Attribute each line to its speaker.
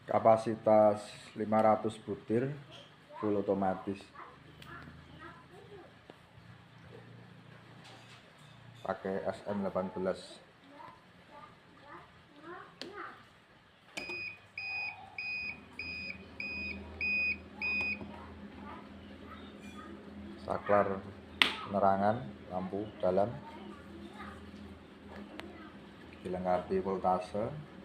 Speaker 1: Kapasitas 500 butir, full otomatis. Pakai SM18. Saklar penerangan lampu dalam, dilengkapi voltase.